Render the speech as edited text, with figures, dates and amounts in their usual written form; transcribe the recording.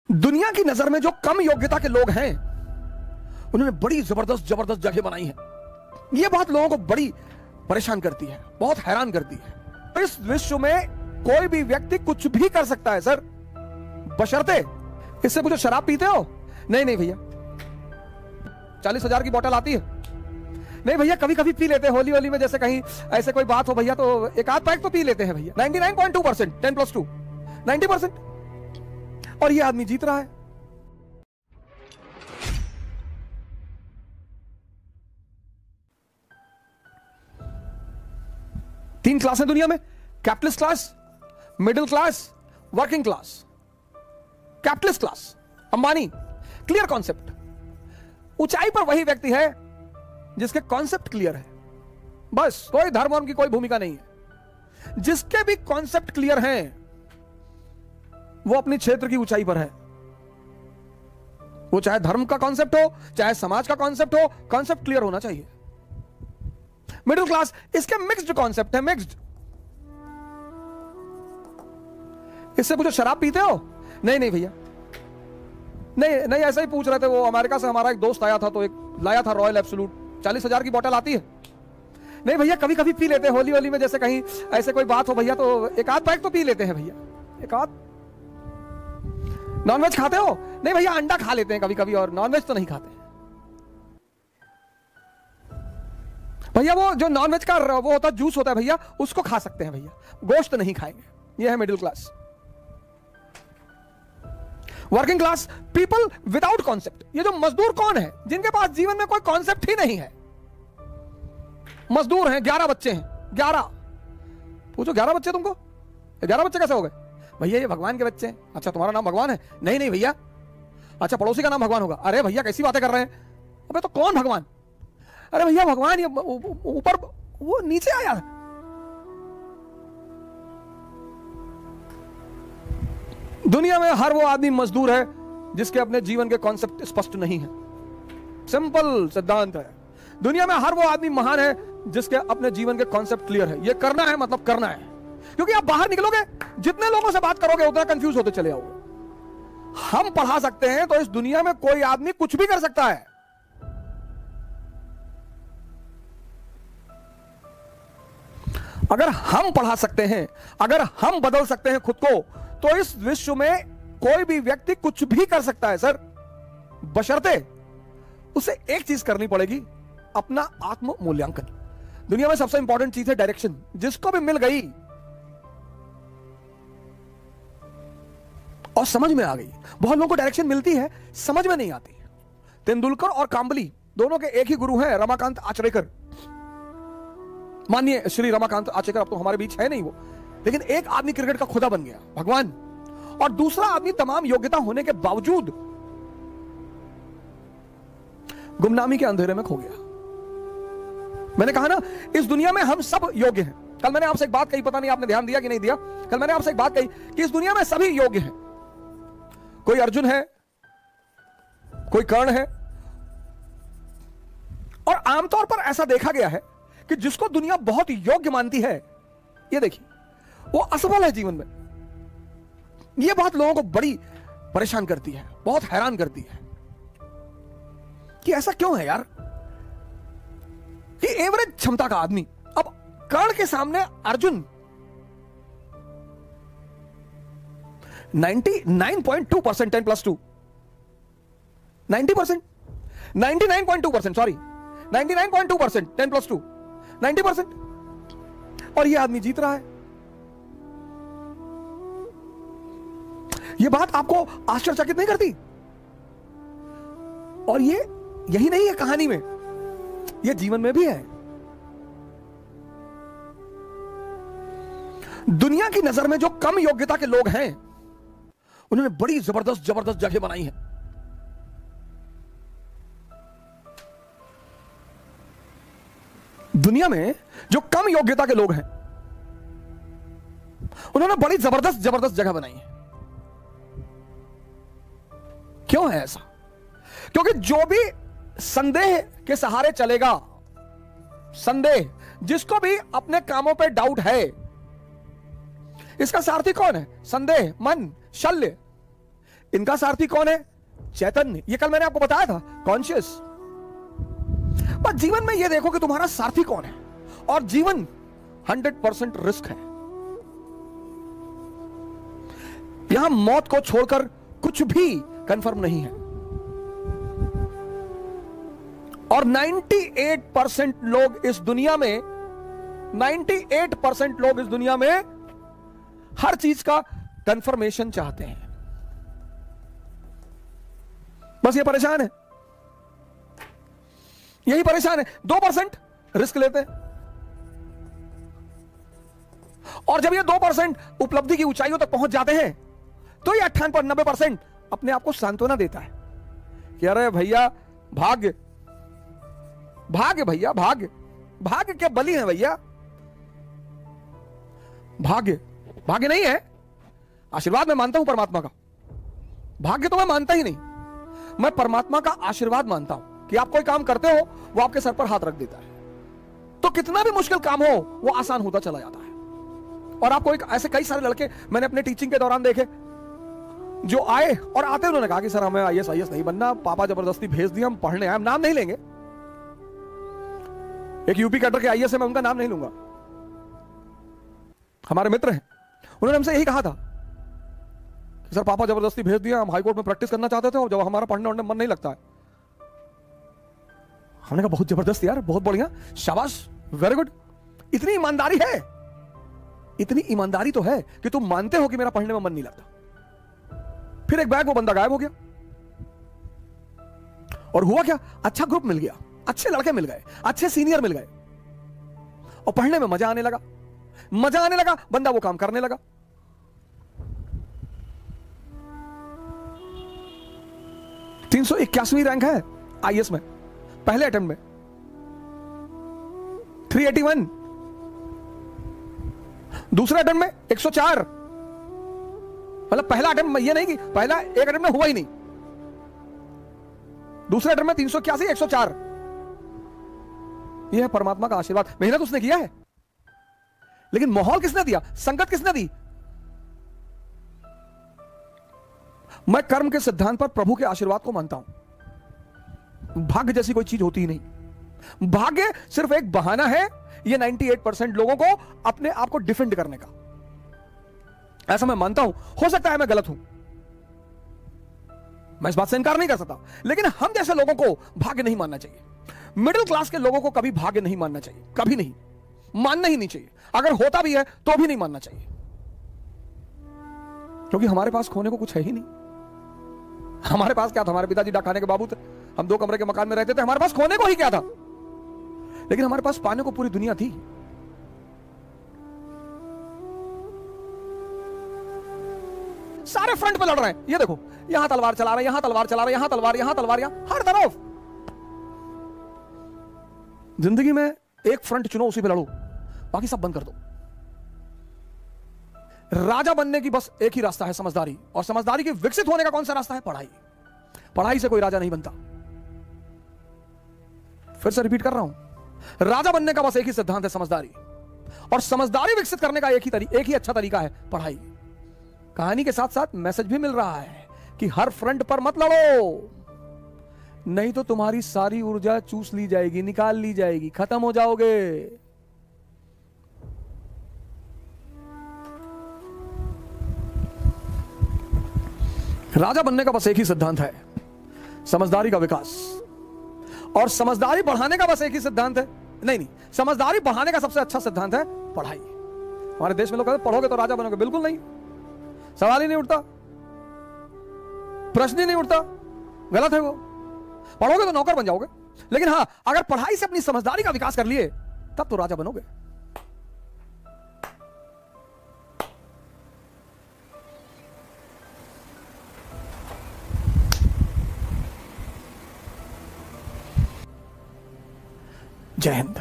दुनिया की नजर में जो कम योग्यता के लोग हैं उन्होंने बड़ी जबरदस्त जबरदस्त जगह बनाई है। यह बात लोगों को बड़ी परेशान करती है, बहुत हैरान करती है। इस विश्व में कोई भी व्यक्ति कुछ भी कर सकता है सर, बशर्ते इससे पूछो शराब पीते हो? नहीं नहीं भैया। 40,000 की बोतल आती है? नहीं भैया, कभी कभी पी लेते हैं होली होली में, जैसे कहीं ऐसे कोई बात हो भैया तो एक आध पैक तो पी लेते हैं भैया। 99.2%, 10+2 90%। और ये आदमी जीत रहा है। तीन क्लास है दुनिया में, capitalist class, middle class, working class. Capitalist class, Ambani, clear concept. ऊंचाई पर वही व्यक्ति है जिसके कॉन्सेप्ट क्लियर है। बस कोई धर्म की कोई भूमिका नहीं है। जिसके भी कॉन्सेप्ट क्लियर हैं वो अपने क्षेत्र की ऊंचाई पर है। वो चाहे धर्म का कॉन्सेप्ट हो, चाहे समाज का कॉन्सेप्ट हो, कॉन्सेप्ट क्लियर होना चाहिए। मिडिल क्लास, इसके मिक्स्ड कॉन्सेप्ट है, मिक्स्ड। इससे पूछो शराब पीते हो? नहीं नहीं भैया। नहीं नहीं, ऐसा ही पूछ रहे थे। वो अमेरिका से हमारा एक दोस्त आया था तो एक लाया था रॉयल एब्सोल्यूट, 40,000 की बोतल आती है? नहीं भैया, कभी कभी पी लेते हैं होली होली में, जैसे कहीं ऐसे कोई बात हो भैया तो एक आध पैक तो पी लेते हैं भैया, एक आध। नॉनवेज खाते हो? नहीं भैया, अंडा खा लेते हैं कभी कभी, और नॉनवेज तो नहीं खाते भैया। वो जो नॉनवेज का वो होता है, जूस होता है भैया, उसको खा सकते हैं भैया, गोश्त नहीं खाएंगे। ये है middle class. Working class, people without concept. ये जो मजदूर कौन है? जिनके पास जीवन में कोई कॉन्सेप्ट ही नहीं है। मजदूर हैं, 11 बच्चे हैं, 11। पूछो 11 बच्चे तुमको? 11 बच्चे कैसे हो गए? भैया ये भगवान के बच्चे हैं। अच्छा, तुम्हारा नाम भगवान है? नहीं नहीं भैया। अच्छा, पड़ोसी का नाम भगवान होगा? अरे भैया कैसी बातें कर रहे हैं। अबे तो कौन भगवान? अरे भैया भगवान ये ऊपर, वो नीचे आया है। दुनिया में हर वो आदमी मजदूर है जिसके अपने जीवन के कॉन्सेप्ट स्पष्ट नहीं है। सिंपल सिद्धांत है। दुनिया में हर वो आदमी महान है जिसके अपने जीवन के कॉन्सेप्ट क्लियर है। ये करना है मतलब करना है। क्योंकि आप बाहर निकलोगे, जितने लोगों से बात करोगे उतना कंफ्यूज होते चले जाओगे। हम पढ़ा सकते हैं तो इस दुनिया में कोई आदमी कुछ भी कर सकता है। अगर हम पढ़ा सकते हैं, अगर हम बदल सकते हैं खुद को, तो इस विश्व में कोई भी व्यक्ति कुछ भी कर सकता है सर, बशर्ते उसे एक चीज करनी पड़ेगी, अपना आत्म मूल्यांकन। दुनिया में सबसे इंपॉर्टेंट चीज है डायरेक्शन। जिसको भी मिल गई और समझ में आ गई। बहुत लोगों को डायरेक्शन मिलती है, समझ में नहीं आती। तेंदुलकर और कांबली दोनों के एक ही गुरु हैं, रमाकांत आचरेकर। मानिए श्री रमाकांत आचरेकर अब तो हमारे बीच है नहीं वो, लेकिन एक आदमी क्रिकेट का खुदा बन गया, भगवान, और दूसरा आदमी तमाम योग्यता होने के बावजूद गुमनामी के अंधेरे में खो गया। मैंने कहा ना, इस दुनिया में हम सब योग्य हैं। कल मैंने आपसे एक बात कही, पता नहीं आपने ध्यान दिया कि नहीं दिया। कल मैंने आपसे एक बात कही कि इस दुनिया में सभी योग्य हैं। कोई अर्जुन है, कोई कर्ण है, और आमतौर पर ऐसा देखा गया है कि जिसको दुनिया बहुत योग्य मानती है, ये देखिए, वो असफल है जीवन में। यह बात लोगों को बड़ी परेशान करती है, बहुत हैरान करती है कि ऐसा क्यों है यार, कि एवरेज क्षमता का आदमी, अब कर्ण के सामने अर्जुन 99.2%, 10+2 90%, 99.2%, सॉरी 99.2%, 10+2 90%। और यह आदमी जीत रहा है। यह बात आपको आश्चर्यचकित नहीं करती? और ये यही नहीं है कहानी में, यह जीवन में भी है। दुनिया की नजर में जो कम योग्यता के लोग हैं उन्होंने बड़ी जबरदस्त जबरदस्त जगह बनाई है। दुनिया में जो कम योग्यता के लोग हैं उन्होंने बड़ी जबरदस्त जबरदस्त जगह बनाई है। क्यों है ऐसा? क्योंकि जो भी संदेह के सहारे चलेगा, संदेह, जिसको भी अपने कामों पे डाउट है, इसका सारथी कौन है? संदेह, मन, शल्य। इनका सारथी कौन है? चैतन्य। ये कल मैंने आपको बताया था, कॉन्शियस। पर जीवन में ये देखो कि तुम्हारा सारथी कौन है। और जीवन 100% रिस्क है। यहां मौत को छोड़कर कुछ भी कंफर्म नहीं है। और 98% लोग इस दुनिया में 98% लोग इस दुनिया में हर चीज का कंफर्मेशन चाहते हैं। बस ये परेशान है, यही परेशान है। 2% रिस्क लेते हैं। और जब ये 2% उपलब्धि की ऊंचाइयों तक पहुंच जाते हैं तो ये 98-90% अपने आप को सांत्वना देता है कि अरे भैया भाग्य, भाग्य भैया, भाग्य, भाग्य के बलि है भैया। भाग्य, भाग्य नहीं है। आशीर्वाद मैं मानता हूं परमात्मा का, भाग्य तो मैं मानता ही नहीं। मैं परमात्मा का आशीर्वाद मानता हूं कि आप कोई काम करते हो, वो आपके सर पर हाथ रख देता है, तो कितना भी मुश्किल काम हो वो आसान होता चला जाता है। और आपको ऐसे कई सारे लड़के मैंने अपने टीचिंग के दौरान देखे जो आए और आते उन्होंने कहा कि सर हमें आईएएस नहीं बनना, पापा जबरदस्ती भेज दिया, हम पढ़ने आए। हम नाम नहीं लेंगे, एक यूपी कैडर के आईएएस है, मैं उनका नाम नहीं लूंगा, हमारे मित्र हैं। उन्होंने हमसे यही कहा था कि सर पापा जबरदस्ती भेज दिया, हम हाईकोर्ट में प्रैक्टिस करना चाहते थे और जब हमारा पढ़ने वढ़ने मन नहीं लगता है। हमने कहा बहुत जबरदस्त यार, बहुत बढ़िया, शाबाश, वेरी गुड। इतनी ईमानदारी है, इतनी ईमानदारी तो है कि तुम मानते हो कि मेरा पढ़ने में मन नहीं लगता। फिर एक बैग वो बंदा गायब हो गया। और हुआ क्या? अच्छा ग्रुप मिल गया, अच्छे लड़के मिल गए, अच्छे सीनियर मिल गए और पढ़ने में मजा आने लगा। मजा आने लगा, बंदा वो काम करने लगा। (381वीं रैंक है आईएएस में, पहले अटेम्प्ट में 381, दूसरे अटेम्प्ट में 104। मतलब पहला अटेम्प्ट में, ये नहीं कि पहला एक अटेम्प्ट में हुआ ही नहीं, दूसरे अटेम्प्ट में 381, 104। यह है परमात्मा का आशीर्वाद। मेहनत उसने किया है, लेकिन माहौल किसने दिया, संगत किसने दी? मैं कर्म के सिद्धांत पर प्रभु के आशीर्वाद को मानता हूं। भाग्य जैसी कोई चीज होती ही नहीं। भाग्य सिर्फ एक बहाना है ये 98% लोगों को अपने आप को डिफेंड करने का। ऐसा मैं मानता हूं, हो सकता है मैं गलत हूं, मैं इस बात से इनकार नहीं कर सकता, लेकिन हम जैसे लोगों को भाग्य नहीं मानना चाहिए। मिडिल क्लास के लोगों को कभी भाग्य नहीं मानना चाहिए, कभी नहीं, मानना ही नहीं चाहिए। अगर होता भी है तो भी नहीं मानना चाहिए, क्योंकि हमारे पास खोने को कुछ है ही नहीं। हमारे पास क्या था? हमारे पिताजी डाकखाने के बाबू थे, हम 2 कमरे के मकान में रहते थे, हमारे पास खोने को ही क्या था? लेकिन हमारे पास पाने को पूरी दुनिया थी। सारे फ्रंट पे लड़ रहे हैं, ये देखो, यहां तलवार चला रहे, यहां तलवार चला रहे, यहां तलवार, यहां तलवार, यहां हर तरफ। जिंदगी में एक फ्रंट चुनो, उसी पे लड़ो, बाकी सब बंद कर दो। राजा बनने की बस एक ही रास्ता है, समझदारी। और समझदारी के विकसित होने का कौन सा रास्ता है? पढ़ाई। पढ़ाई से कोई राजा नहीं बनता। फिर से रिपीट कर रहा हूं, राजा बनने का बस एक ही सिद्धांत है, समझदारी। और समझदारी विकसित करने का एक ही अच्छा तरीका है, पढ़ाई। कहानी के साथ साथ मैसेज भी मिल रहा है कि हर फ्रंट पर मत लड़ो, नहीं तो तुम्हारी सारी ऊर्जा चूस ली जाएगी, निकाल ली जाएगी, खत्म हो जाओगे। राजा बनने का बस एक ही सिद्धांत है, समझदारी का विकास। और समझदारी बढ़ाने का बस एक ही सिद्धांत है, नहीं, समझदारी बढ़ाने का सबसे अच्छा सिद्धांत है पढ़ाई। हमारे देश में लोग कहते हैं पढ़ोगे तो राजा बनोगे, बिल्कुल नहीं, सवाल ही नहीं उठता, प्रश्न ही नहीं उठता, गलत है वो। पढ़ोगे तो नौकर बन जाओगे, लेकिन हां, अगर पढ़ाई से अपनी समझदारी का विकास कर लिए तब तो राजा बनोगे। जय हिंद।